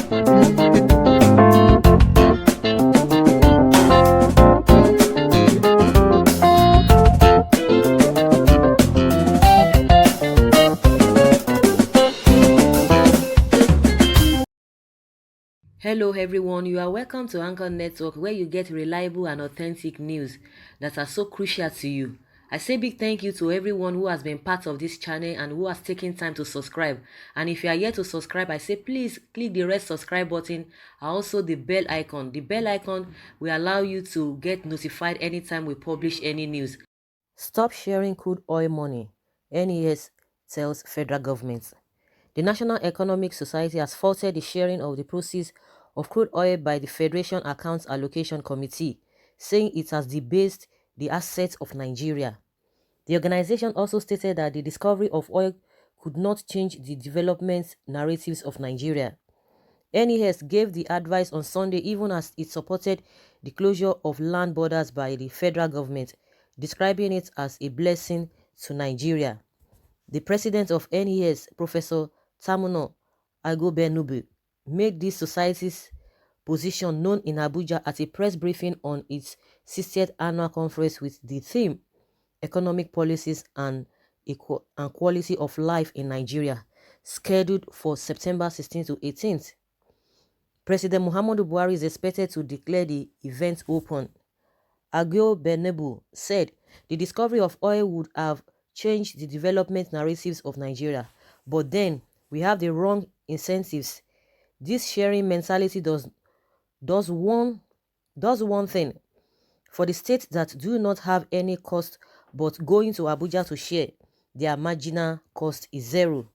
Hello, everyone. You are welcome to Anchor Network, where you get reliable and authentic news that are so crucial to you. I say big thank you to everyone who has been part of this channel and who has taken time to subscribe. And if you are yet to subscribe, I say please click the red subscribe button and also the bell icon. The bell icon will allow you to get notified anytime we publish any news. Stop sharing crude oil money, NES tells federal government. The National Economic Society has faulted the sharing of the proceeds of crude oil by the Federation Accounts Allocation Committee, saying it has debased the assets of Nigeria. The organization also stated that the discovery of oil could not change the development narratives of Nigeria. NES gave the advice on Sunday even as it supported the closure of land borders by the federal government, describing it as a blessing to Nigeria. The president of NES, Professor Tamuno Agobenubu, made this society's position known in Abuja at a press briefing on its 60th annual conference with the theme Economic Policies and Quality of Life in Nigeria, scheduled for September 16th to 18th. President Muhammadu Buhari is expected to declare the event open. Agobenubu said the discovery of oil would have changed the development narratives of Nigeria, but then we have the wrong incentives. This sharing mentality does one thing. For the states that do not have any cost but going to Abuja to share, their marginal cost is zero.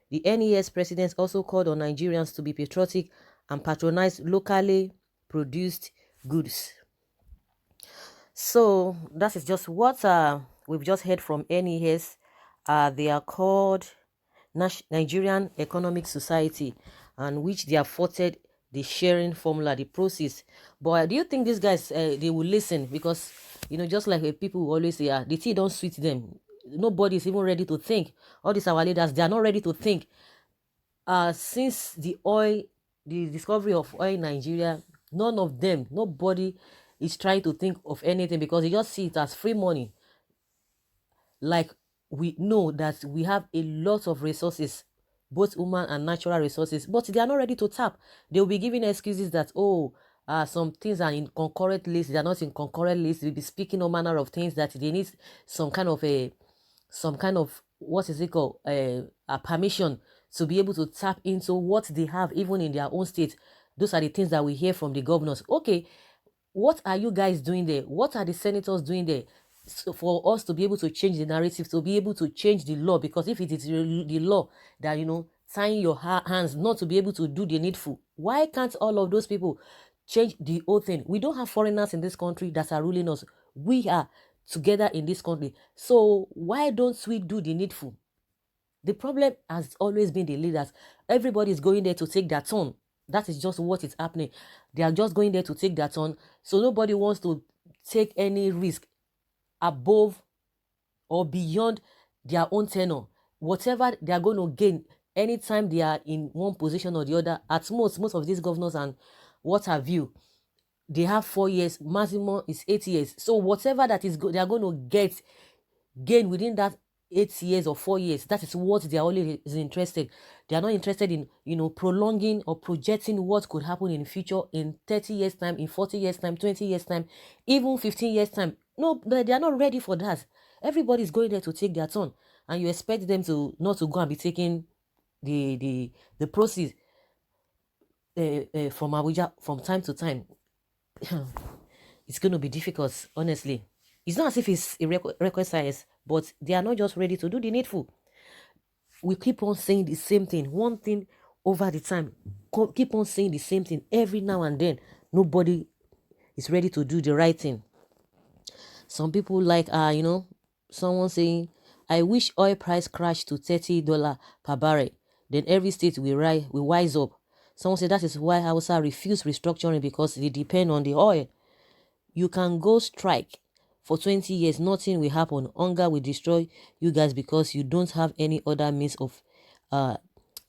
The NES president also called on Nigerians to be patriotic and patronize locally produced goods. So that is just what we've just heard from NES. They are called Nigerian Economic Society, and which they have faulted the sharing formula, the process. But do you think these guys they will listen? Because just like people will always say, the tea don't sweet them. Nobody is even ready to think. All these our leaders, they are not ready to think. Since the discovery of oil in Nigeria, nobody is trying to think of anything because they just see it as free money. Like, we know that we have a lot of resources, both human and natural resources, but they are not ready to tap. They will be giving excuses that, some things are in concurrent list, they are not in concurrent list. They'll be speaking all manner of things that they need some kind of what is it called, a permission to be able to tap into what they have even in their own state. Those are the things that we hear from the governors. Okay, what are you guys doing there? What are the senators doing there? So for us to be able to change the narrative, to be able to change the law, because if it is the law that tying your hands not to be able to do the needful, why can't all of those people change the whole thing? We don't have foreigners in this country that are ruling us. We are together in this country, so why don't we do the needful? The problem has always been the leaders. Everybody is going there to take their turn. That is just what is happening. They are just going there to take their turn. So nobody wants to take any risk above or beyond their own tenure. Whatever they are going to gain anytime they are in one position or the other, at most of these governors and what have you, they have 4 years, maximum is 8 years. So whatever that is they are going to gain within that 8 years or 4 years, that is what they are always interested. They are not interested in prolonging or projecting what could happen in the future, in 30 years time, in 40 years time, 20 years time, even 15 years time. No, they are not ready for that. Everybody is going there to take their turn, and you expect them to not to go and be taking the proceeds from Abuja from time to time. It's going to be difficult, honestly. It's not as if it's a record science, but they are not just ready to do the needful. We keep on saying the same thing, one thing over the time. Keep on saying the same thing every now and then. Nobody is ready to do the right thing. Some people like, someone saying, I wish oil price crashed to $30 per barrel. Then every state will wise up. Someone said that is why Hausa refuse restructuring, because they depend on the oil. You can go strike for 20 years, nothing will happen. Hunger will destroy you guys because you don't have any other means of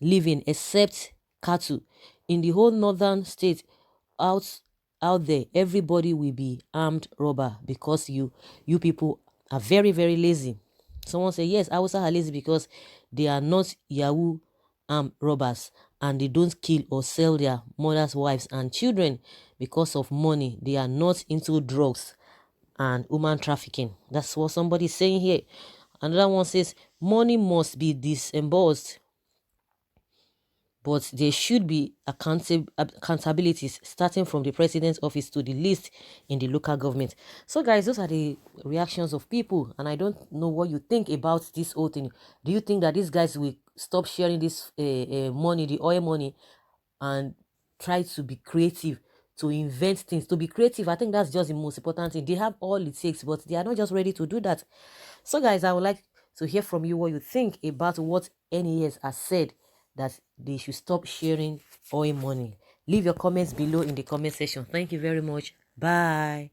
living except cattle in the whole northern state. Out there, everybody will be armed robber because you people are very, very lazy. Someone say yes, Hausa are lazy because they are not Yahoo armed robbers, and they don't kill or sell their mothers, wives, and children because of money. They are not into drugs and human trafficking. That's what somebody's saying here. Another one says money must be disbursed, but there should be accountabilities starting from the president's office to the least in the local government. So guys, those are the reactions of people, and I don't know what you think about this whole thing. Do you think that these guys will stop sharing this money, the oil money, and try to be creative, to invent things, to be creative? I think that's just the most important thing. They have all it takes, but they are not just ready to do that. So guys, I would like to hear from you what you think about what NES has said, that they should stop sharing oil money. Leave your comments below in the comment section. Thank you very much. Bye.